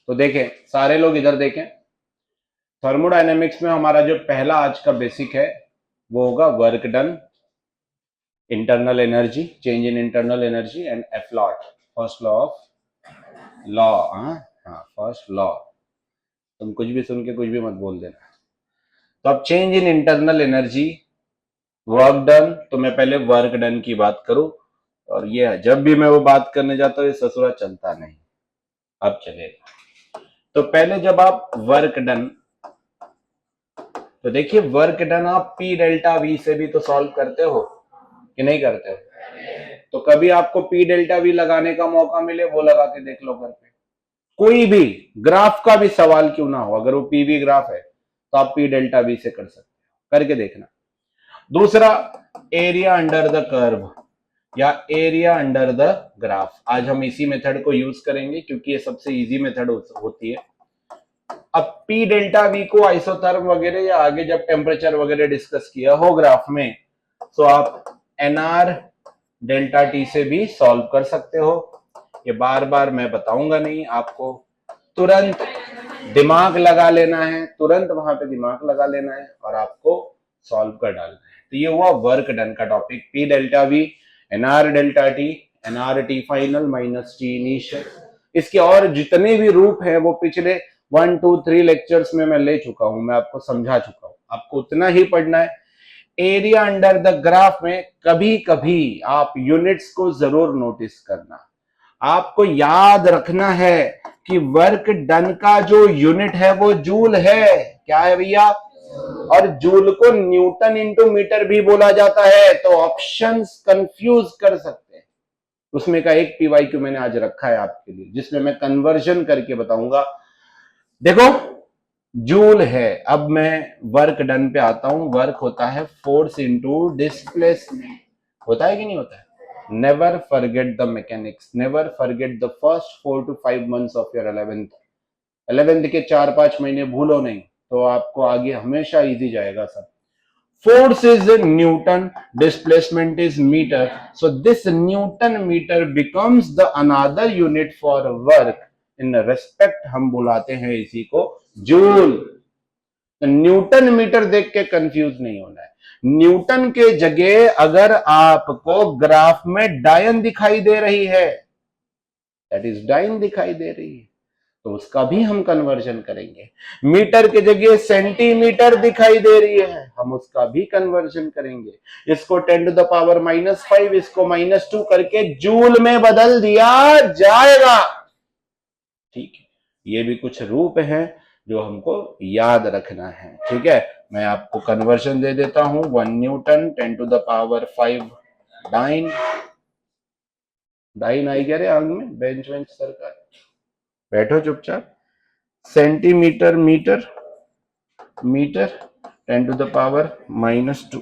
तो देखें, सारे लोग इधर देखें। थर्मोडायनेमिक्स में हमारा जो पहला आज का बेसिक है वो होगा work done, internal energy, change in internal energy and F lot, first law of law. हाँ हाँ, फर्स्ट लॉ। तुम कुछ भी सुन के कुछ भी मत बोल देना। तो अब change in internal energy, work done, तो मैं पहले वर्क डन की बात करूं, और ये जब भी मैं वो बात करने जाता हूँ ये ससुरा चलता नहीं, अब चलेगा। तो पहले जब आप वर्क डन, तो देखिए वर्क डन आप पी डेल्टा वी से भी तो सॉल्व करते हो कि नहीं करते हो? तो कभी आपको पी डेल्टा वी लगाने का मौका मिले, वो लगा के देख लो घर पे। कोई भी ग्राफ का भी सवाल क्यों ना हो, अगर वो पीवी ग्राफ है तो आप पी डेल्टा वी से कर सकते हो, करके देखना। दूसरा, एरिया अंडर द कर्व या एरिया अंडर द ग्राफ। आज हम इसी मेथड को यूज करेंगे क्योंकि ये सबसे इजी मेथड होती है। अब पी डेल्टा वी को आइसोथर्म वगैरह या आगे जब टेम्परेचर वगैरह डिस्कस किया हो ग्राफ में, तो आप एनआर डेल्टा टी से भी सॉल्व कर सकते हो। ये बार बार मैं बताऊंगा नहीं, आपको तुरंत दिमाग लगा लेना है, तुरंत वहां पे दिमाग लगा लेना है और आपको सॉल्व कर डालना है। तो ये हुआ वर्क डन का topic, P delta V, NR delta T, NR T final minus T initial. इसके और जितने भी रूप हैं वो पिछले 1 2 3 लेक्चर्स में मैं ले चुका हूं, मैं आपको समझा चुका हूं, आपको उतना ही पढ़ना है। एरिया अंडर द ग्राफ में कभी कभी आप यूनिट्स को जरूर नोटिस करना। आपको याद रखना है कि वर्क डन का जो यूनिट है वो जूल है। क्या है भैया? और जूल को न्यूटन इंटू मीटर भी बोला जाता है, तो ऑप्शंस कंफ्यूज कर सकते हैं। उसमें का एक पीवाईक्यू मैंने आज रखा है आपके लिए, जिसमें मैं कन्वर्जन करके बताऊंगा। देखो, जूल है। अब मैं वर्क डन पे आता हूं। वर्क होता है फोर्स इंटू डिस्प्लेसमेंट, होता है कि नहीं होता है? Never forget the mechanics, never forget the first 4 to 5 months of your 11th के 4-5 महीने भूलो नहीं, तो आपको आगे हमेशा इजी जाएगा सब। Force is Newton, displacement is meter. So this Newton meter becomes the another unit for work. In respect हम बुलाते हैं इसी को जूल। तो न्यूटन मीटर देख के कंफ्यूज नहीं होना है। न्यूटन के जगह अगर आपको ग्राफ में डायन दिखाई दे रही है, दैट इज डायन दिखाई दे रही है, तो उसका भी हम कन्वर्जन करेंगे। मीटर के जगह सेंटीमीटर दिखाई दे रही है, हम उसका भी कन्वर्जन करेंगे। इसको 10 to the power -5, इसको -2 करके जूल में बदल दिया जाएगा। ठीक है, ये भी कुछ रूप हैं जो हमको याद रखना है। ठीक है, मैं आपको कन्वर्जन दे देता हूं। 1 newton 10 to the power 5 dyne. Dyne आई क्या रे आंग में? बेंच वेंच सरकार, बैठो चुपचाप। Centimetre metre, metre 10 to the power -2,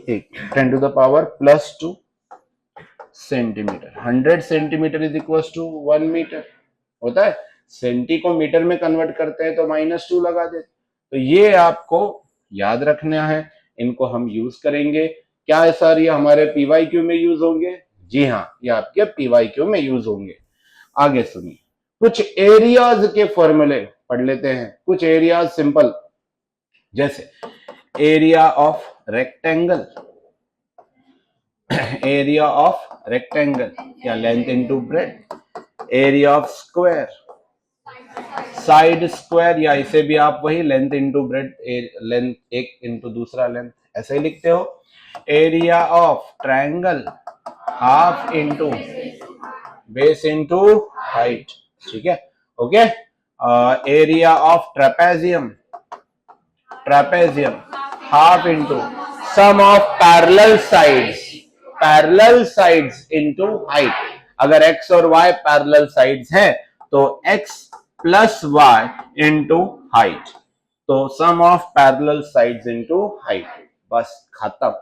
10 to the power +2 centimetre. 100 centimetre is equal to 1 metre होता है। सेंटी को मीटर में कन्वर्ट करते हैं तो -2 लगा देते। तो ये आपको याद रखना है, इनको हम यूज करेंगे। क्या है सर, ये हमारे पीवाईक्यू में यूज होंगे? जी हाँ, ये आपके पीवाईक्यू में यूज होंगे। आगे सुनिए, कुछ एरियाज के फॉर्मूले पढ़ लेते हैं। कुछ एरियाज सिंपल, जैसे area of rectangle, area of rectangle या length into breadth. Area of square, side square, या इसे भी आप वही लेंथ इनटू ब्रेड्थ, लेंथ एक इनटू दूसरा लेंथ, ऐसे ही लिखते हो। Area of triangle, half into base into height. ठीक है, okay. Area of trapezium, trapezium half into sum of parallel sides, parallel sides into height. अगर x और y पैरेलल साइड्स हैं तो x plus y into height, तो sum of parallel sides into height, बस खत्म।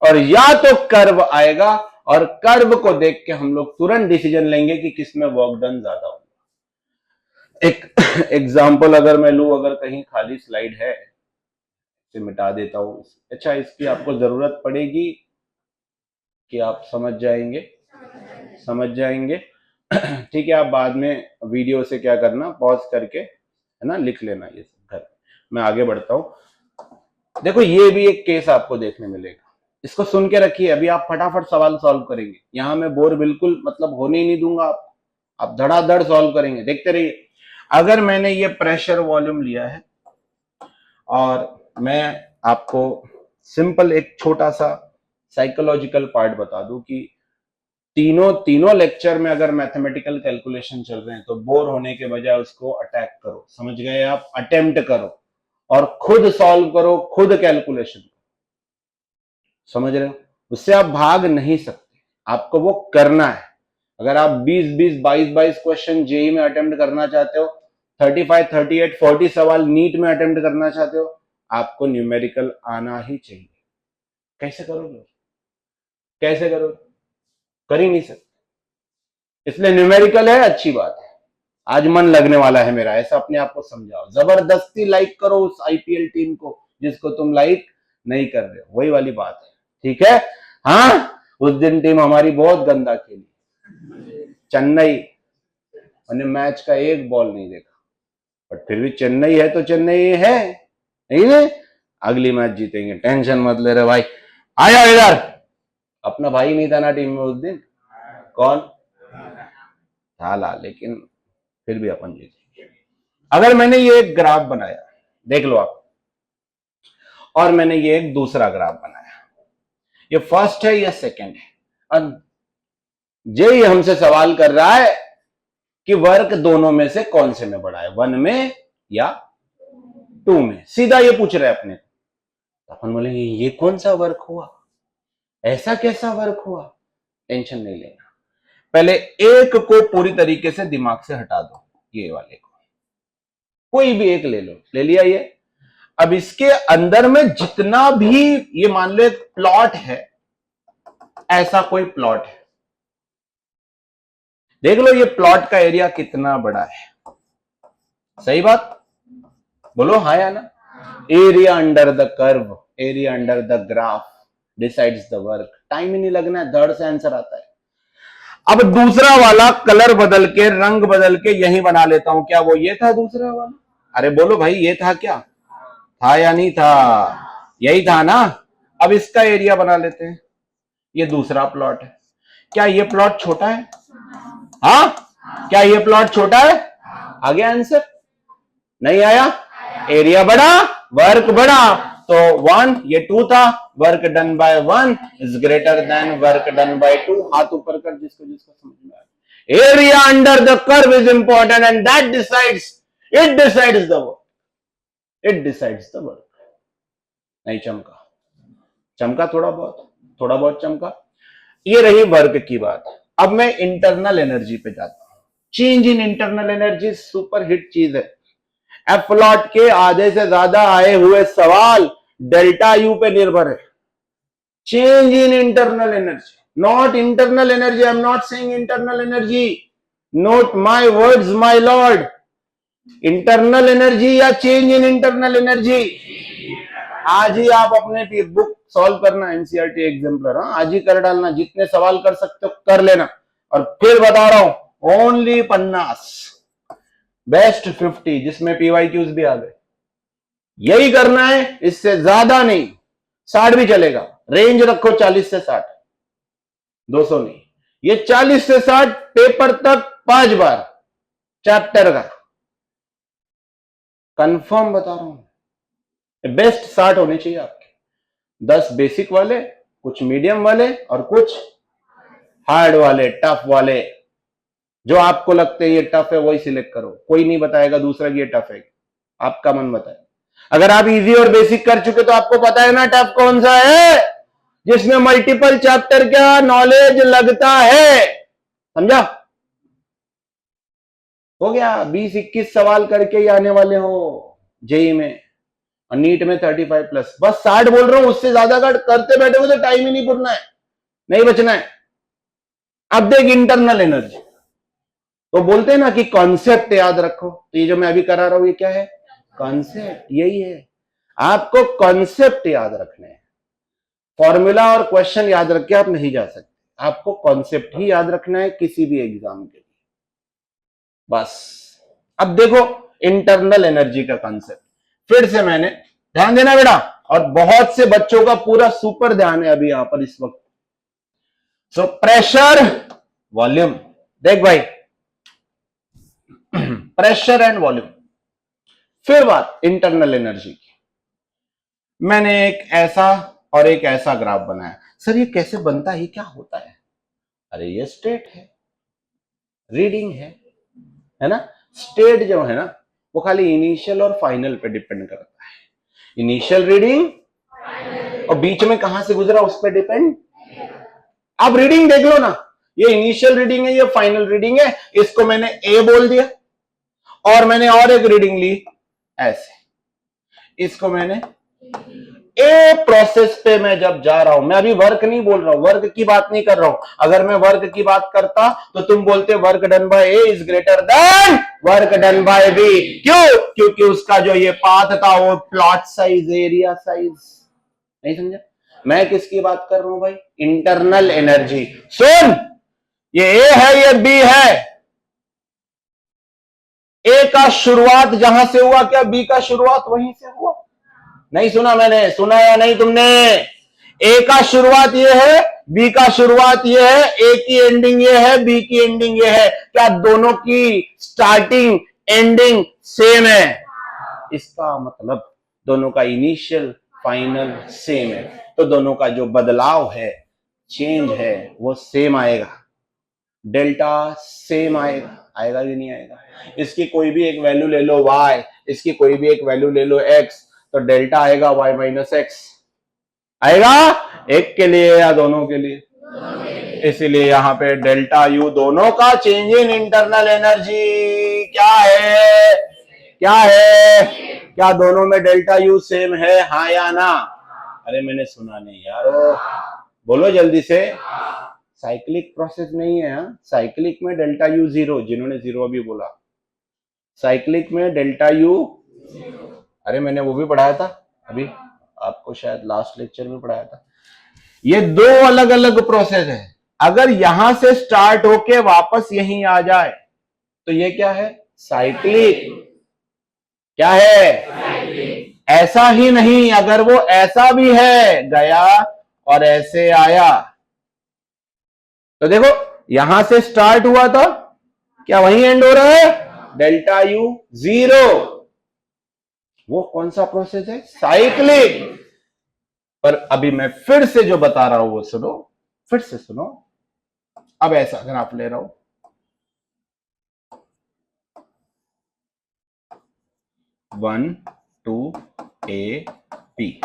और या तो कर्व आएगा, और कर्व को देख के हम लोग तुरंत डिसीजन लेंगे कि किसमें वर्क डन ज्यादा होगा। एक एग्जांपल अगर मैं लूं, अगर कहीं खाली स्लाइड है, इसे मिटा देता हूं। अच्छा, इसकी आपको जरूरत पड़ेगी कि आप समझ जाएंगे, समझ जाएंगे। ठीक है, आप बाद में वीडियो से क्या करना, पॉज करके है ना लिख लेना ये सब घर। मैं आगे बढ़ता हूं। देखो ये भी एक केस आपको देखने मिलेगा, इसको सुन के रखिए, अभी आप फटाफट सवाल सॉल्व करेंगे, यहां मैं बोर बिल्कुल मतलब होने ही नहीं दूंगा आप धड़ाधड़ सॉल्व करेंगे, देखते रहिए। अगर मैंने ये प्रेशर वॉल्यूम लिया है और मैं आपको सिंपल एक छोटा सा साइकोलॉजिकल पार्ट बता दूं कि तीनों लेक्चर में अगर मैथमेटिकल कैलकुलेशन चल रहे हैं तो बोर होने के बजाय उसको अटैक करो, समझ गए आप, अटेम्प्ट करो और खुद सॉल्व करो, खुद कैलकुलेशन, समझ रहे हो, उससे आप भाग नहीं सकते, आपको वो करना है। अगर आप 20-20, 22-22 क्वेश्चन जेई में अटेम्प्ट करना चाहते हो, 35, 38, 40 सवाल नीट में अटेम्प्ट करना चाहते हो, आपको न्यूमेरिकल आना ही चाहिए। कैसे करोगे, कैसे करोगे, कर ही नहीं सकते। इसलिए न्यूमेरिकल है, अच्छी बात है, आज मन लगने वाला है मेरा, ऐसा अपने आप को समझाओ, जबरदस्ती लाइक करो उस आईपीएल टीम को जिसको तुम लाइक नहीं कर रहे हो, वही वाली बात है, ठीक है। हाँ, उस दिन टीम हमारी बहुत गंदा खेली, चेन्नई, मैंने मैच का एक बॉल नहीं देखा, बट फिर भी चेन्नई है तो चेन्नई है, नहीं है, अगली मैच जीतेंगे, टेंशन मत ले रहे भाई। आया इधर, अपना भाई नहीं था ना टीम में उस दिन, कौन था, लेकिन फिर भी अपन जीते। अगर मैंने ये एक ग्राफ बनाया, देख लो आप, और मैंने ये एक दूसरा ग्राफ बनाया, ये फर्स्ट है या सेकंड है, जे हमसे सवाल कर रहा है कि वर्क दोनों में से कौन से में बड़ा है, 1 में या 2 में, सीधा ये पूछ रहे अपने, अपन बोलेंगे ये कौन सा वर्क हुआ, ऐसा कैसा वर्क हुआ, टेंशन नहीं लेना, पहले एक को पूरी तरीके से दिमाग से हटा दो, ये वाले को कोई भी एक ले लो, ले लिया ये। अब इसके अंदर में जितना भी, ये मान लो एक प्लॉट है, ऐसा कोई प्लॉट है, देख लो ये प्लॉट का एरिया कितना बड़ा है, सही बात बोलो हाँ या ना। Area under the curve, area under the graph decides the work, time ही नहीं लगना है, धड़ से आंसर आता है। अब दूसरा वाला कलर बदल के, रंग बदल के यही बना लेता हूं, क्या वो ये था दूसरा वाला, अरे बोलो भाई ये था क्या, था या नहीं था, यही था ना। अब इसका एरिया बना लेते हैं, ये दूसरा प्लॉट है, क्या ये प्लॉट छोटा है, हाँ क्या ये प्लॉट छोटा है, आ गया आंसर, नहीं आया, एरिया बढ़ा वर्क बढ़ा, तो 1 ये 2 था, work done bye 1 is greater than work done bye 2, हाथ ऊपर कर जिसको जिसको समझ में आया। Area under the curve is important and that decides, it decides the work, it decides the work. नहीं चमका, चमका थोड़ा बहुत चमका, ये रही वर्क की बात। अब मैं इंटरनल एनर्जी पे जाता हूं, change in internal energy super hit चीज है, एफ लॉट के आधे से ज्यादा आए हुए सवाल डेल्टा यू पे निर्भर है, change in internal energy, not internal energy, I am not saying internal energy, note my words my Lord, internal energy या चेंज इन इंटरनल एनर्जी। आज ही आप अपने बुक सॉल्व करना, एनसीईआरटी एग्जाम्पलर, आज ही कर डालना, जितने सवाल कर सकते हो कर लेना, और फिर बता रहा हूं ओनली 50 बेस्ट 50 जिसमें पीवाईक्यूज भी आ गए, यही करना है, इससे ज्यादा नहीं, 60 भी चलेगा, रेंज रखो 40 से 60, 200 नहीं, ये 40 से 60 पेपर तक 5 बार चैप्टर का, कंफर्म बता रहा हूं, बेस्ट 60 होने चाहिए आपके, 10 बेसिक वाले, कुछ मीडियम वाले और कुछ हार्ड वाले, टफ वाले, जो आपको लगते हैं ये टफ है वही सिलेक्ट करो, कोई नहीं बताएगा दूसरा कि ये टफ है, आपका मन बताए। अगर आप इजी और बेसिक कर चुके तो आपको पता है ना टफ कौन सा है, जिसमें मल्टीपल चैप्टर का नॉलेज लगता है, समझा, हो गया, 20-21 सवाल करके ही आने वाले हो जेई में, और नीट में 35+, बस 60 बोल रहा हूं, उससे ज्यादा करते बैठे हो तो टाइम ही नहीं पूरना है, नहीं बचना है। अब देख इंटरनल एनर्जी, तो बोलते हैं ना कि कॉन्सेप्ट याद रखो, तो ये जो मैं अभी करा रहा हूं ये क्या है, कॉन्सेप्ट, यही है, आपको कॉन्सेप्ट याद रखने हैं, फॉर्मूला और क्वेश्चन याद रख के आप नहीं जा सकते, आपको कॉन्सेप्ट ही याद रखना है किसी भी एग्जाम के लिए, बस अब देखो इंटरनल एनर्जी का कंसेप्ट फिर से मैंने, ध्यान देना बेटा, और बहुत से बच्चों का पूरा सुपर ध्यान है अभी यहां पर इस वक्त। सो प्रेशर वॉल्यूम, देख भाई प्रेशर एंड वॉल्यूम। फिर बात इंटरनल एनर्जी की, मैंने एक ऐसा और एक ऐसा ग्राफ बनाया। सर ये कैसे बनता है, ये क्या होता है? अरे ये स्टेट है, रीडिंग है ना। स्टेट जो है ना वो खाली इनिशियल और फाइनल पे डिपेंड करता है। इनिशियल रीडिंग और बीच में कहां से गुजरा उस पर डिपेंड। आप रीडिंग देख लो ना, ये इनिशियल रीडिंग है, ये फाइनल रीडिंग है, इसको मैंने ए बोल दिया और मैंने और एक रीडिंग ली ऐसे, इसको मैंने ए प्रोसेस पे मैं जब जा रहा हूं, मैं अभी वर्क नहीं बोल रहा हूं, वर्क की बात नहीं कर रहा हूं। अगर मैं वर्क की बात करता तो तुम बोलते work done by A is greater than work done by B. क्यों? क्योंकि उसका जो ये पाथ था वो प्लॉट साइज, एरिया साइज। नहीं समझा? मैं किसकी बात कर रहा हूं भाई? Internal energy. सुन, ये ए है, ये बी है। ए का शुरुआत जहां से हुआ, क्या बी का शुरुआत वहीं से हुआ? नहीं सुना मैंने, सुना या नहीं तुमने? ए का शुरुआत ये है, बी का शुरुआत ये है, ए की एंडिंग ये है, बी की एंडिंग ये है। क्या दोनों की स्टार्टिंग एंडिंग सेम है? इसका मतलब दोनों का इनिशियल फाइनल सेम है, तो दोनों का जो बदलाव है, चेंज है, वो सेम आएगा। डेल्टा सेम आएगा, आएगा कि नहीं आएगा? इसकी कोई भी एक वैल्यू ले लो y, इसकी कोई भी एक वैल्यू ले लो x, तो डेल्टा आएगा y माइनस एक्स। आएगा एक के लिए या दोनों के लिए? इसीलिए यहां पे डेल्टा यू दोनों का चेंज इन इंटरनल एनर्जी क्या है? क्या है? क्या दोनों में डेल्टा यू सेम है, हाँ या ना? अरे मैंने सुना नहीं यारो, बोलो जल्दी से। साइक्लिक प्रोसेस नहीं है। साइक्लिक में डेल्टा यू जीरो, जिन्होंने जीरो अभी बोला, साइक्लिक में डेल्टा यू, अरे मैंने वो भी पढ़ाया था अभी, आपको शायद लास्ट लेक्चर में पढ़ाया था। ये दो अलग अलग प्रोसेस है। अगर यहां से स्टार्ट होके वापस यहीं आ जाए तो ये क्या है? साइक्लिक। क्या है? ऐसा ही नहीं, अगर वो ऐसा भी है, गया और ऐसे आया, तो देखो यहां से स्टार्ट हुआ था, क्या वहीं एंड हो रहा है? Delta U zero. वो कौन सा प्रोसेस है? साइक्लिक। पर अभी मैं फिर से जो बता रहा हूं वो सुनो, फिर से सुनो। अब ऐसा ग्राफ ले रहा हूं, one two A B,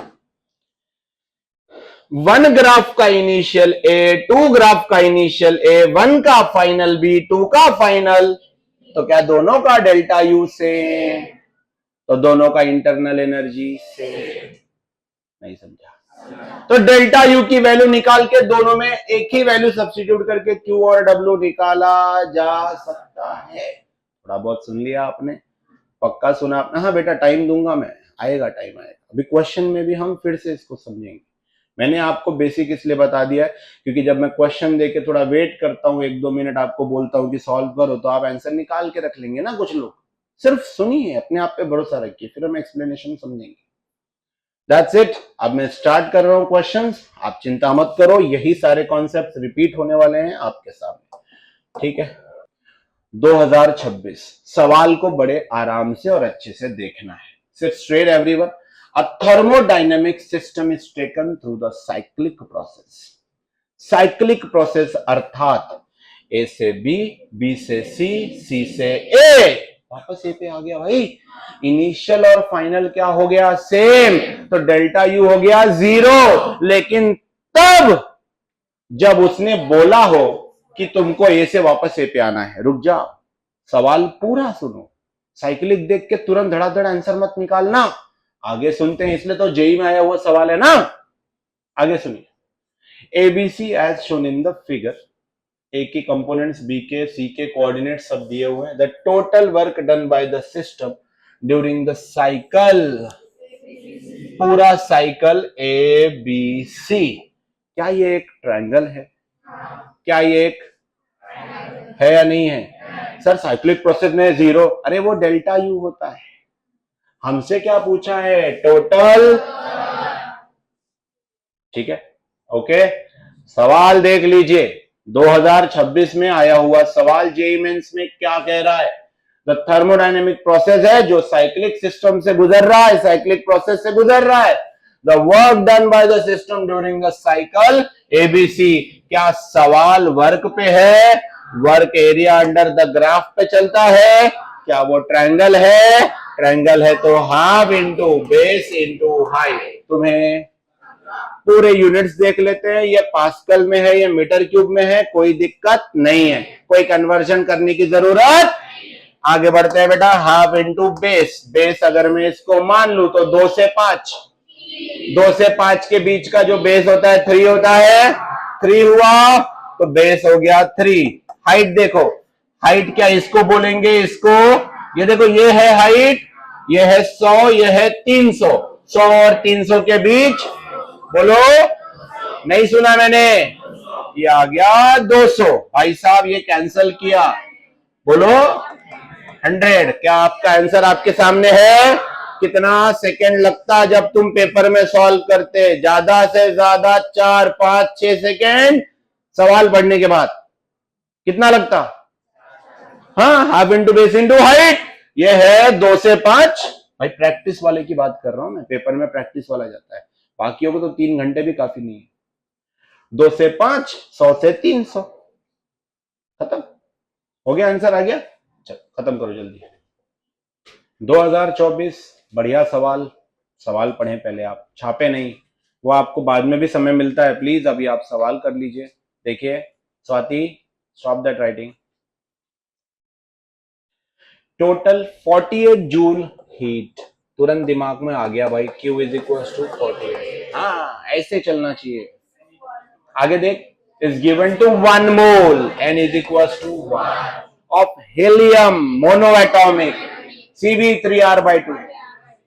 one graph का इनिशियल ए, टू ग्राफ का इनिशियल ए, वन का फाइनल बी, टू का फाइनल, तो क्या दोनों का डेल्टा यू सेम? तो दोनों का इंटरनल एनर्जी सेम। नहीं समझा? तो डेल्टा यू की वैल्यू निकाल के दोनों में एक ही वैल्यू सब्स्टिट्यूट करके क्यू और डब्ल्यू निकाला जा सकता है। थोड़ा बहुत सुन लिया आपने, पक्का सुना आपने? हाँ बेटा टाइम दूंगा मैं, आएगा टाइम आएगा। अभी क्वेश्चन में भी हम फिर से इसको समझेंगे। मैंने आपको बेसिक इसलिए बता दिया है क्योंकि जब मैं क्वेश्चन देके थोड़ा वेट करता हूँ, 1-2 मिनट आपको बोलता हूँ कि सॉल्व करो, तो आप आंसर निकाल के रख लेंगे ना। कुछ लोग सिर्फ सुनिए, अपने आप पे भरोसा रखिए, फिर हम एक्सप्लेनेशन समझेंगे। That's it. अब मैं स्टार्ट कर रहा हूं क्वेश्चंस, आप चिंता मत करो, यही सारे कॉन्सेप्ट रिपीट होने वाले हैं आपके सामने, ठीक है? 2026 सवाल को बड़े आराम से और अच्छे से देखना है। सिर्फ straight everyone, a thermodynamic system is taken through the cyclic process. Cyclic process अर्थात ए से बी, बी से सी, सी से ए, वापस ए पे आ गया भाई। इनिशियल और फाइनल क्या हो गया? सेम, तो डेल्टा यू हो गया जीरो। लेकिन तब जब उसने बोला हो कि तुमको ए से वापस ए पे आना है। रुक जाओ, सवाल पूरा सुनो, साइक्लिक देख के तुरंत धड़ाधड़ आंसर मत निकालना, आगे सुनते हैं, इसलिए तो जेई में आया हुआ सवाल है ना। आगे सुनिए, ABC as shown in the figure, A की कंपोनेंट्स, बी के सी के कोऑर्डिनेट्स सब दिए हुए हैं। The total work done by the system during the cycle, पूरा साइकिल ए बी सी। क्या ये एक ट्रायंगल है? क्या ये एक है या नहीं है? सर साइक्लिक प्रोसेस में 0, अरे वो डेल्टा यू होता है। हमसे क्या पूछा है? टोटल। ठीक है, ओके। सवाल देख लीजिए, 2026 में आया हुआ सवाल जेईई मेंस में क्या कह रहा है? द थर्मोडायनेमिक प्रोसेस है जो साइक्लिक सिस्टम से गुजर रहा है, साइक्लिक प्रोसेस से गुजर रहा है। The work done by the system during the cycle ABC. क्या सवाल वर्क पे है? Work area under the graph पे चलता है। क्या वो ट्रायंगल है? ट्रायंगल है तो half into base into height. तुम्हें पूरे यूनिट्स देख लेते हैं, ये पास्कल में है, ये मीटर क्यूब में है, कोई दिक्कत नहीं है, कोई कन्वर्जन करने की जरूरत। आगे बढ़ते हैं बेटा, हाफ इंटू बेस। बेस अगर मैं इसको मान लू तो 2 से 5, 2 से 5 के बीच का जो बेस होता है 3 होता है। 3 हुआ तो बेस हो गया 3। हाइट देखो, हाइट क्या इसको बोलेंगे? इसको, ये देखो, ये है हाइट, ये है 100, ये है 300। 100 और 300 के बीच बोलो, नहीं सुना मैंने, ये आ गया 200। भाई साहब ये कैंसल किया, बोलो 100। क्या आपका आंसर आपके सामने है? कितना सेकंड लगता जब तुम पेपर में सॉल्व करते? ज्यादा से ज्यादा 4, 5, 6 सेकंड सवाल पढ़ने के बाद। कितना लगता? हाँ, half into base into height. ये है 2 से 5। भाई प्रैक्टिस वाले की बात कर रहा हूं मैं, पेपर में प्रैक्टिस वाला जाता है, बाकियों को तो 3 घंटे भी काफी नहीं है। 2 से 5, 100 से 300, खत्म हो गया, आंसर आ गया। चल खत्म करो जल्दी। 2024 बढ़िया सवाल, सवाल पढ़ें पहले आप, छापे नहीं, वो आपको बाद में भी समय मिलता है, प्लीज अभी आप सवाल कर लीजिए। देखिए Swati, stop that writing. Total 48 joule heat, तुरंत दिमाग में आ गया भाई, Q इज इक्वल टू 48। हाँ ऐसे चलना चाहिए। आगे देख, is given to 1 mole n is equals to 1 of helium monoatomic Cv3r/2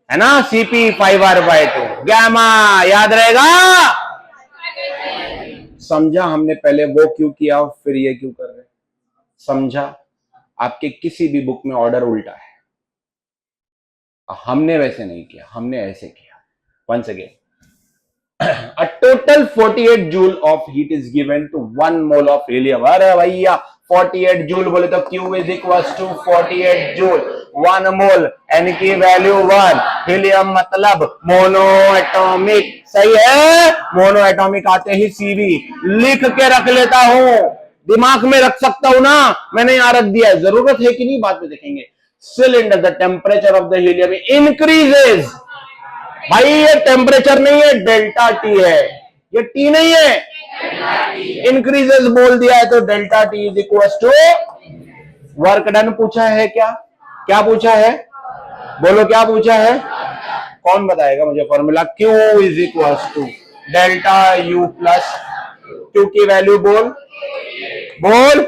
है ना, Cp5r/2 गैमा, याद रहेगा? समझा हमने पहले वो क्यों किया, फिर ये क्यों कर रहे? समझा? आपके किसी भी बुक में ऑर्डर उल्टा है, हमने वैसे नहीं किया, हमने ऐसे किया। Once again, a total 48 joule of heat is given to 1 mole of helium। अरे भैया 48 जूल बोले तो Q is equals to 48 joule, 1 mole, n की वैल्यू 1, हीलियम मतलब मोनो एटॉमिक, सही है? मोनो एटॉमिक आते ही CV लिख के रख लेता हूं, दिमाग में रख सकता हूं ना, मैंने यहां रख दिया है, जरूरत है कि नहीं बाद में देखेंगे। Cylinder, the temperature of the helium increases. भाई ये टेम्परेचर नहीं है, डेल्टा टी है, ये टी नहीं है, इंक्रीजेस बोल दिया है तो delta T is equal to work done. पूछा है क्या? क्या पूछा है? बोलो क्या पूछा है? कौन बताएगा मुझे formula? Q is equal to delta U plus Q की वैल्यू बोल, बोल,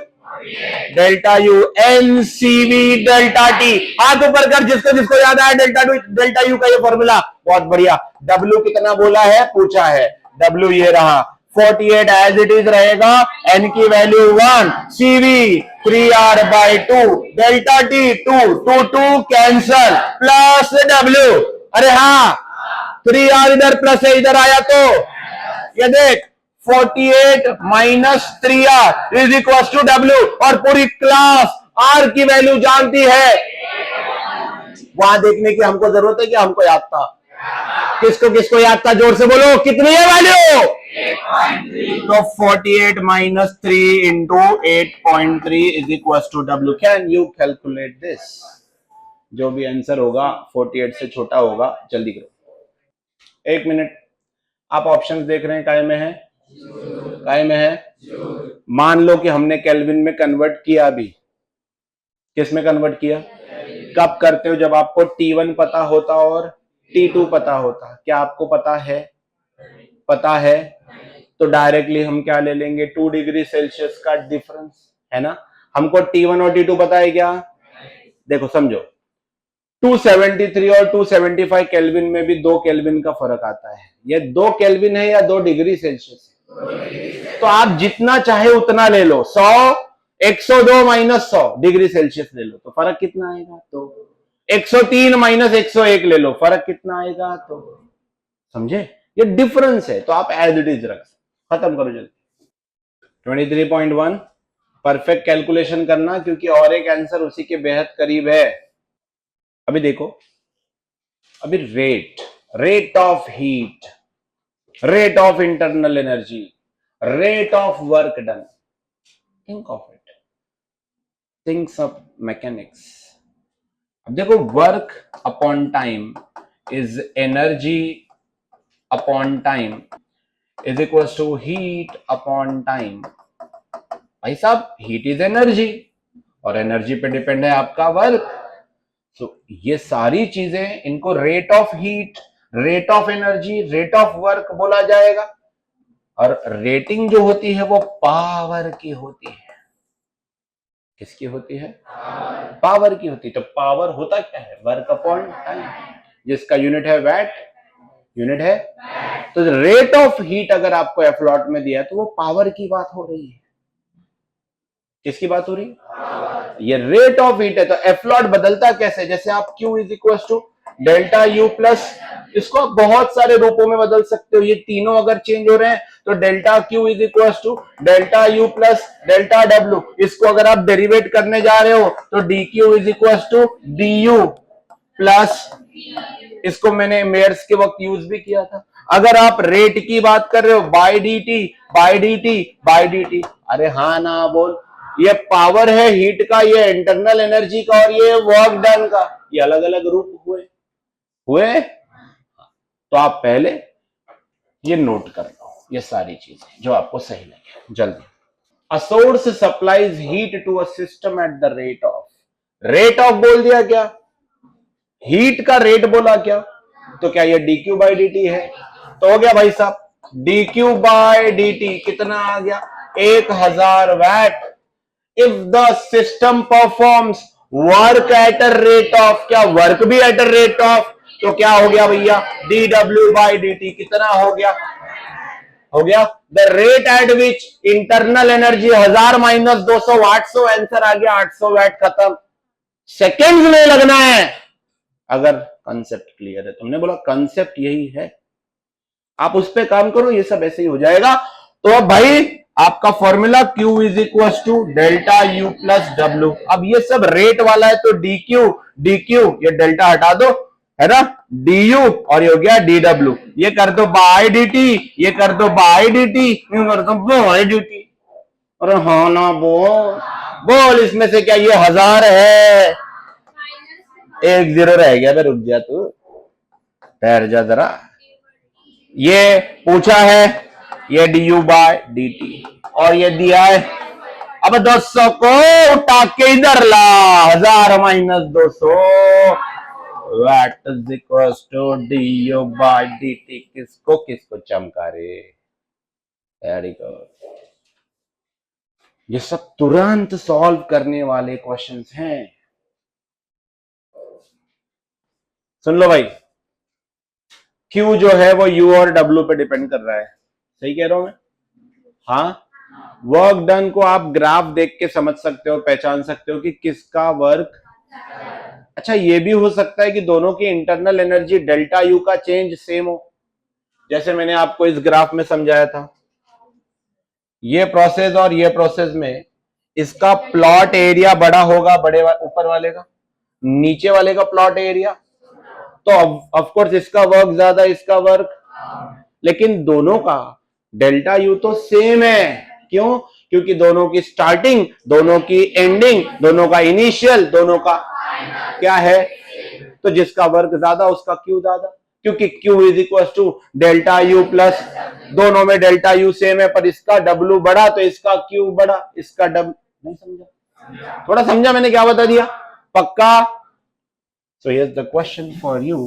delta U NCV delta T. हाथ ऊपर कर जिसको जिसको याद आया डेल्टा यू का ये फॉर्मूला, बहुत बढ़िया। डब्ल्यू कितना बोला है? पूछा है, डब्ल्यू ये रहा 48 एज इट इज रहेगा, एन की value 1, CV 3r/2, delta T 2 cancel, plus W. अरे हाँ 3r इधर प्लस है, इधर आया तो ये देख 48 minus 3r is equal to W, और पूरी क्लास r की वैल्यू जानती है। वहां देखने की हमको जरूरत है कि हमको याद था? किसको किसको याद था? जोर से बोलो, कितनी है वैल्यू? 8.3। तो 48 minus 3 into 8.3 is equal to W. Can you calculate this? जो भी आंसर होगा 48 से छोटा होगा, जल्दी करो। 1 मिनट, आप ऑप्शंस देख रहे हैं, काय में है? काय में है? मान लो कि हमने केल्विन में कन्वर्ट किया, अभी किस में कन्वर्ट किया? कब करते हो? जब आपको T1 पता होता और T2 पता होता। क्या आपको पता है? पता है तो डायरेक्टली हम क्या ले लेंगे? 2 डिग्री सेल्सियस का डिफरेंस, है ना। हमको T1 और T2 पता है क्या? देखो समझो, 273 और 275 केल्विन में भी 2 केल्विन का फर्क आता है। ये 2 केल्विन है या 2 डिग्री सेल्सियस है? तो आप जितना चाहे उतना ले लो, 100, 102 माइनस 100 डिग्री सेल्सियस ले लो तो फर्क कितना आएगा, तो 103 माइनस 101 ले लो फर्क कितना आएगा, तो समझे, ये डिफरेंस है, तो आप एज इट इज रख, खत्म करो जल्दी। 23.1 परफेक्ट कैलकुलेशन करना, क्योंकि और एक आंसर उसी के बेहद करीब है। अभी देखो, अभी rate of heat, rate of internal energy, rate of work done, think of it, thinks of mechanics. अब देखो, work upon time is energy upon time is equal to heat upon time. भाई साहब, हीट इज एनर्जी और energy पे depend है आपका work. तो ये सारी चीजें, इनको rate of heat, rate of energy, rate of work बोला जाएगा। और रेटिंग जो होती है वो पावर की होती है। किसकी होती है? पावर की होती है। तो पावर होता क्या है? वर्क अपॉन टाइम, जिसका यूनिट है वैट, यूनिट है। तो रेट ऑफ हीट अगर आपको एफ्लॉट में दिया है तो वो पावर की बात हो रही है। किसकी बात हो रही है? ये रेट ऑफ हीट है। तो एफ्लॉट बदलता कैसे? जैसे आप Q is equal to delta U plus, इसको आप बहुत सारे रूपों में बदल सकते हो। ये तीनों अगर चेंज हो रहे हैं तो delta Q is equal to delta U plus delta W। इसको अगर आप डेरिवेट करने जा रहे हो तो DQ is equal to DU plus, इसको मैंने मेयर्स के वक्त यूज भी किया था। अगर आप रेट की बात कर रहे हो, by dt by dt by dt। अरे हाँ ना बोल, ये पावर है हीट का, ये इंटरनल एनर्जी का, और ये वर्क डन का। ये अलग अलग रूप हुए। तो आप पहले ये नोट कर लो, ये सारी चीजें जो आपको सही लगे जल्दी। A source supplies heat to a system at the rate of बोल दिया क्या? हीट का रेट बोला क्या? तो क्या ये dq बाई dt है? तो हो गया भाई साहब, dq बाई dt कितना आ गया? 1000 watt. If the system performs work at a rate of, क्या वर्क भी एट अ रेट ऑफ, तो क्या हो गया भैया? dw बाई dt कितना हो गया? The rate at which internal energy 1000 minus 200, 800 answer आ गया, 800 वैट। खत्म। सेकेंड्स में लगना है अगर कंसेप्ट क्लियर है। तुमने बोला कंसेप्ट यही है, आप उस पर काम करो, ये सब ऐसे ही हो जाएगा। तो अब भाई आपका formula Q is equal to delta U plus W। अब ये सब रेट वाला है तो DQ ये डेल्टा हटा दो, है ना, DU, और ये हो गया DW। ये कर दो बाय DT, ये कर दो बाय DT, ये कर दो बाय DT। अरे हाँ ना बोल इसमें से क्या ये 1000 है? 1 0 रह गया, रुक जा तू, ठहर जा जरा। ये पूछा है, ये du बाय dt, और ये दिया है। अब 200 को उठा के इधर ला, 1000 minus 200 watt is equal to du by dt। किसको चमका रे? Very good. ये सब तुरंत सॉल्व करने वाले क्वेश्चंस हैं। सुन लो भाई, Q जो है वो U और W पे डिपेंड कर रहा है। सही कह रहा हूं मैं? हाँ, वर्क डन को आप ग्राफ देख के समझ सकते हो, पहचान सकते हो कि किसका वर्क। अच्छा, ये भी हो सकता है कि दोनों की इंटरनल एनर्जी डेल्टा U का चेंज सेम हो, जैसे मैंने आपको इस ग्राफ में समझाया था। ये प्रोसेस और ये प्रोसेस में इसका प्लॉट एरिया बड़ा होगा, ऊपर वाले का, नीचे वाले का प्लॉट एरिया। तो ऑफ कोर्स इसका वर्क ज्यादा, इसका वर्क, लेकिन दोनों का डेल्टा यू तो सेम है। क्यों? क्योंकि दोनों की स्टार्टिंग, दोनों की एंडिंग, दोनों का इनिशियल, दोनों का क्या है? तो जिसका वर्क ज्यादा उसका क्यू ज्यादा, क्योंकि Q is equal to delta U plus, दोनों में डेल्टा यू सेम है, पर इसका W बड़ा तो इसका Q बड़ा, इसका W। नहीं समझा? थोड़ा समझा मैंने क्या बता दिया? पक्का? So here's the question for you,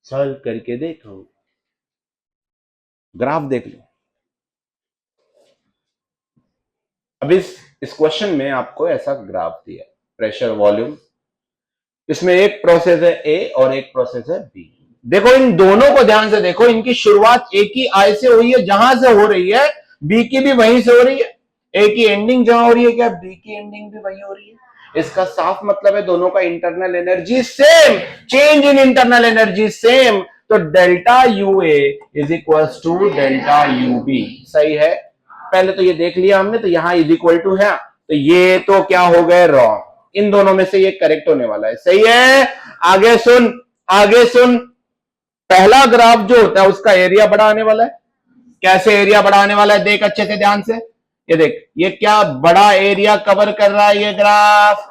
solve करके देखो, ग्राफ देख लो। अब इस क्वेश्चन में आपको ऐसा ग्राफ दिया, प्रेशर वॉल्यूम, इसमें एक प्रोसेस है A और एक प्रोसेस है B। देखो इन दोनों को ध्यान से देखो, इनकी शुरुआत A की I से हुई है, जहां से हो रही है, B की भी वहीं से हो रही है। ए की एंडिंग जहां हो रही है क्या बी की एंडिंग भी वही हो रही है। इसका साफ मतलब है दोनों का internal energy same, change in internal energy same, तो delta U A is equal to delta U B. सही है, पहले तो ये देख लिया हमने, तो यहां इज इक्वल टू है, तो ये तो क्या हो गए रॉन्ग, इन दोनों में से ये करेक्ट होने वाला है। सही है, आगे सुन, आगे सुन, पहला ग्राफ जो होता है उसका एरिया बड़ा आने वाला है। कैसे एरिया बड़ा आने वाला है, देख अच्छे से ध्यान से, ये देख, ये क्या बड़ा एरिया कवर कर रहा है ये ग्राफ,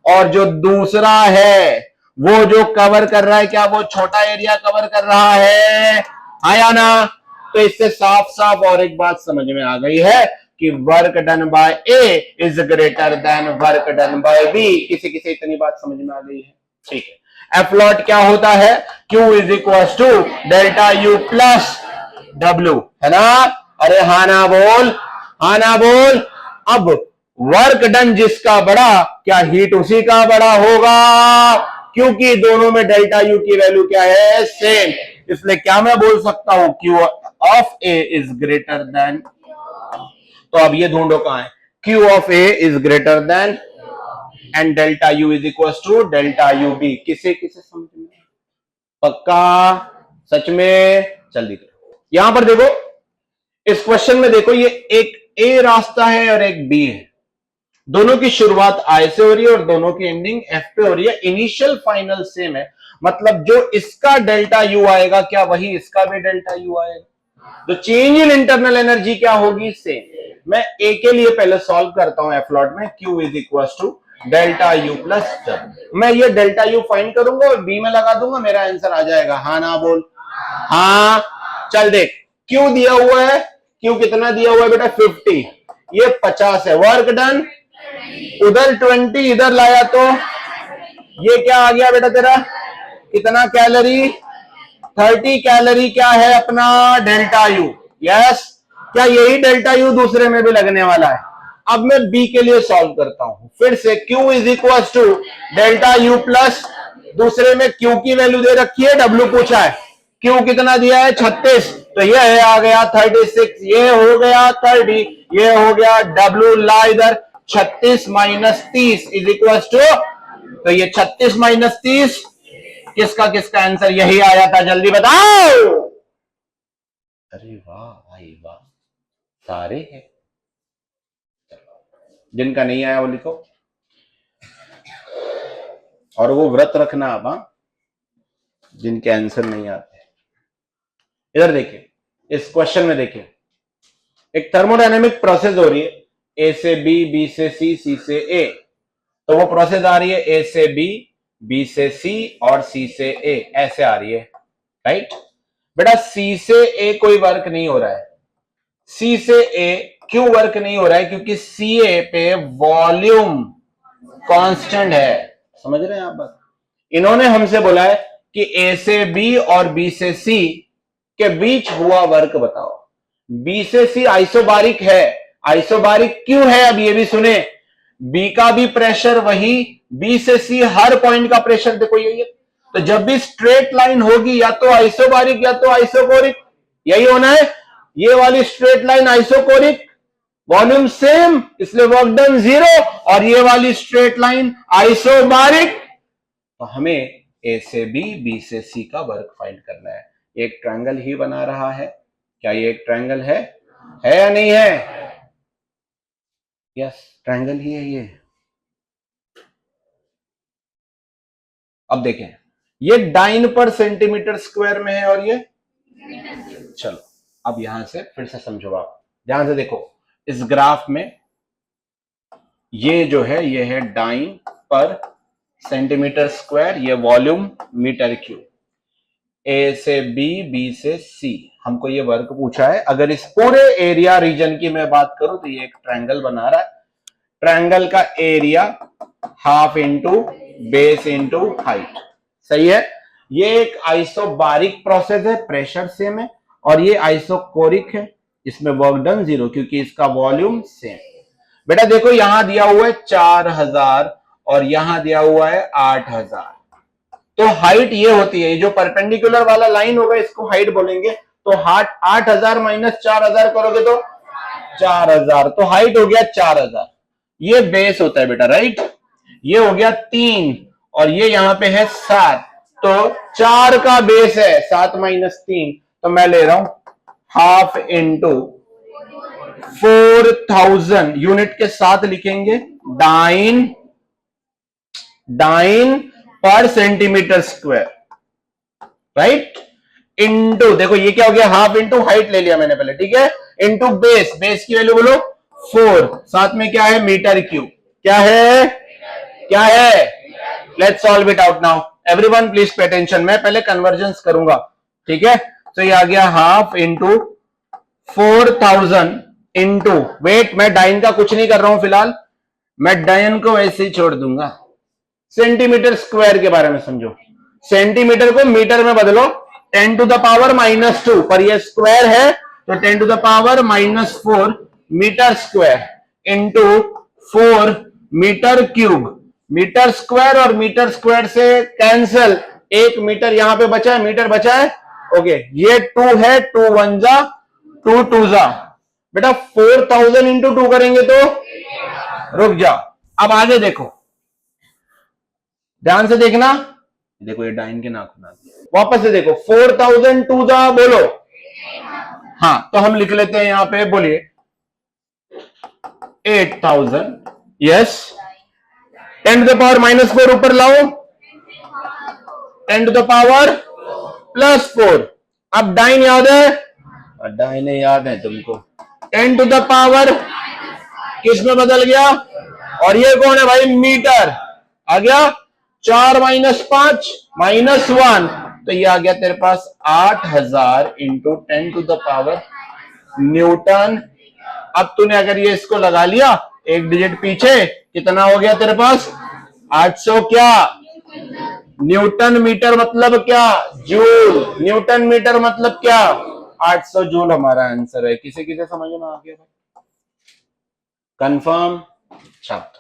और जो दूसरा है वो जो कवर कर रहा है क्या वो छोटा एरिया कवर कर रहा है, आया ना। तो इससे साफ साफ और एक बात समझ में आ गई है कि work done by A is greater than work done by B. किसी किसी इतनी बात समझ में आ गई है, ठीक है। एफ लॉट क्या होता है, Q is equal to delta U plus W, है ना। अरे हाँ ना बोल, हाँ ना बोल। अब वर्क डन जिसका बड़ा, क्या हीट उसी का बड़ा होगा, क्योंकि दोनों में डेल्टा यू की वैल्यू क्या है, सेम। इसलिए क्या मैं बोल सकता हूं, Q of A is greater than, तो अब ये ढूंढो कहां है, Q of A is greater than and delta U is equal to delta U B. किसे किसे समझ में, पक्का, सच में, जल्दी करो। यहां पर देखो, इस क्वेश्चन में देखो, ये एक ए रास्ता है और एक बी है, दोनों की शुरुआत आई से हो रही है और दोनों की एंडिंग एफ पे हो रही है, इनिशियल फाइनल सेम है, मतलब जो इसका डेल्टा यू आएगा क्या वही इसका भी डेल्टा यू आएगा, तो चेंज इन इंटरनल एनर्जी क्या होगी, सेम। मैं ए के लिए पहले सॉल्व करता हूं, एफ लॉट में Q is equal to delta U plus W, मैं ये डेल्टा यू फाइंड करूंगा और बी में लगा दूंगा, मेरा आंसर आ जाएगा, हाँ ना बोल, हाँ। चल देख, Q दिया हुआ है, Q कितना दिया हुआ है बेटा 50, ये 50 है, वर्क डन उधर 20 इधर लाया तो ये क्या आ गया बेटा तेरा, कितना कैलोरी, 30 कैलोरी, क्या है अपना डेल्टा यू। यस, क्या यही डेल्टा यू दूसरे में भी लगने वाला है। अब मैं बी के लिए सॉल्व करता हूं फिर से, Q is equal to delta U plus, दूसरे में Q की वैल्यू दे रखी है, W पूछा है, Q कितना दिया है 36, तो ये आ गया 36, ये हो गया 30, ये हो गया W, ला इधर 36 माइनस 30 इज इक्वल टू, तो ये 36 माइनस 30 किसका किसका आंसर यही आया था, जल्दी बताओ। अरे वाह भाई वाह, सारे हैं, जिनका नहीं आया वो लिखो, और वो व्रत रखना अब, जिनके आंसर नहीं आते। इधर देखिए, इस क्वेश्चन में देखिए, एक थर्मोडायनेमिक प्रोसेस हो रही है, ए से बी, बी से सी, सी से ए, तो वो प्रोसेस आ रही है ए से बी से सी और सी से ए, ऐसे आ रही है, राइट। बेटा सी से ए कोई वर्क नहीं हो रहा है, सी से ए क्यों वर्क नहीं हो रहा है, क्योंकि सी ए पे वॉल्यूम कांस्टेंट है, समझ रहे हैं आप बात। इन्होंने हमसे बोला है कि ए से बी और बी से सी के बीच हुआ वर्क बताओ। बी से सी आइसोबारिक है, आइसोबारिक क्यों है, अब ये भी सुने, बी का भी प्रेशर वही, बी से सी हर पॉइंट का प्रेशर देखो यही है, तो जब भी स्ट्रेट लाइन होगी या तो आइसोबारिक या तो आइसोकोरिक, यही होना है। ये वाली straight line isochoric, volume same, इसलिए वर्क डन 0, और ये वाली स्ट्रेट लाइन आइसोबारिक, तो हमें ए से बी से सी का वर्क फाइंड करना है। एक ट्रायंगल ही बना रहा है, क्या ये एक ट्रायंगल है या नहीं है, यस ट्रायंगल ही है ये। अब देखें, ये डाइन पर सेंटीमीटर स्क्वायर में है और ये, चलो अब यहां से फिर से समझो, आप ध्यान से देखो, इस ग्राफ में ये जो है ये है डाइन पर सेंटीमीटर स्क्वायर, ये वॉल्यूम मीटर क्यूब, ए से बी से सी, हमको ये वर्क पूछा है। अगर इस पूरे एरिया रीजन की मैं बात करूं तो ये एक ट्रायंगल बना रहा है, ट्रायंगल का area half into base into height, सही है। ये एक आइसोबारिक प्रोसेस है, प्रेशर सेम है, और ये आइसोकोरिक है, इसमें वर्क डन 0 क्योंकि इसका वॉल्यूम सेम। बेटा देखो यहां दिया हुआ है 4000 और यहां दिया हुआ है 8000, तो हाइट ये होती है, जो परपेंडिकुलर वाला लाइन होगा इसको हाइट बोलेंगे, तो हाइट 8000 माइनस 4000 करोगे तो 4000, तो हाइट हो गया 4000। ये बेस होता है बेटा, राइट। ये हो गया 3 और ये यहां पे है 7, तो 4 का बेस है 7 माइनस 3, तो मैं ले रहा हूं हाफ इंटू 4000 यूनिट के साथ लिखेंगे डाइन पर सेंटीमीटर स्क्वायर, राइट। इंटू, देखो ये क्या हो गया, हाफ इंटू हाइट ले लिया मैंने पहले, ठीक है, इंटू बेस, बेस की वैल्यू बोलो 4, साथ में क्या है मीटर क्यूब, क्या है, क्या है, let's solve it out now, everyone please pay attention, मैं पहले कन्वर्जेंस करूंगा, ठीक है। तो ये आ गया हाफ इंटू 4000 इंटू, वेट मैं डाइन का कुछ नहीं कर रहा हूं फिलहाल, मैं डाइन को ऐसे ही छोड़ दूंगा, सेंटीमीटर स्क्वायर के बारे में समझो, सेंटीमीटर को मीटर में बदलो, 10 टू द पावर -2, पर ये स्क्वायर है तो 10 to the power -4 metre square into 4 metre cube, metre square और मीटर स्क्वायर से कैंसल, 1 मीटर यहां पे बचा है, मीटर बचा है, ओके। ये 2 है, 2 1 जा 2 2 जा, बेटा 4000 इंटू 2 करेंगे तो, रुक जा, अब आगे देखो, ध्यान से देखना, देखो ये डाइन के नाखून, वापस से देखो, 4000 टू दा बोलो, हाँ तो हम लिख लेते हैं यहां पे, बोलिए 8000, यस, 10 टू द पावर -4 ऊपर लाओ, 10 टू द पावर +4, अब डाइन याद है, डाइन याद है तुमको, 10 टू द पावर किस में बदल गया, और ये कौन है भाई, मीटर, आ गया 4 - 5 -1, तो ये आ गया तेरे पास 8000 into 10 to the power newton. अब तूने अगर ये इसको लगा लिया एक डिजिट पीछे, कितना हो गया तेरे पास 800, क्या न्यूटन मीटर मतलब क्या, जूल, न्यूटन मीटर मतलब क्या 800 जूल हमारा आंसर है। किसे किसे समझ में आ गया भाई, कंफर्म, छाप।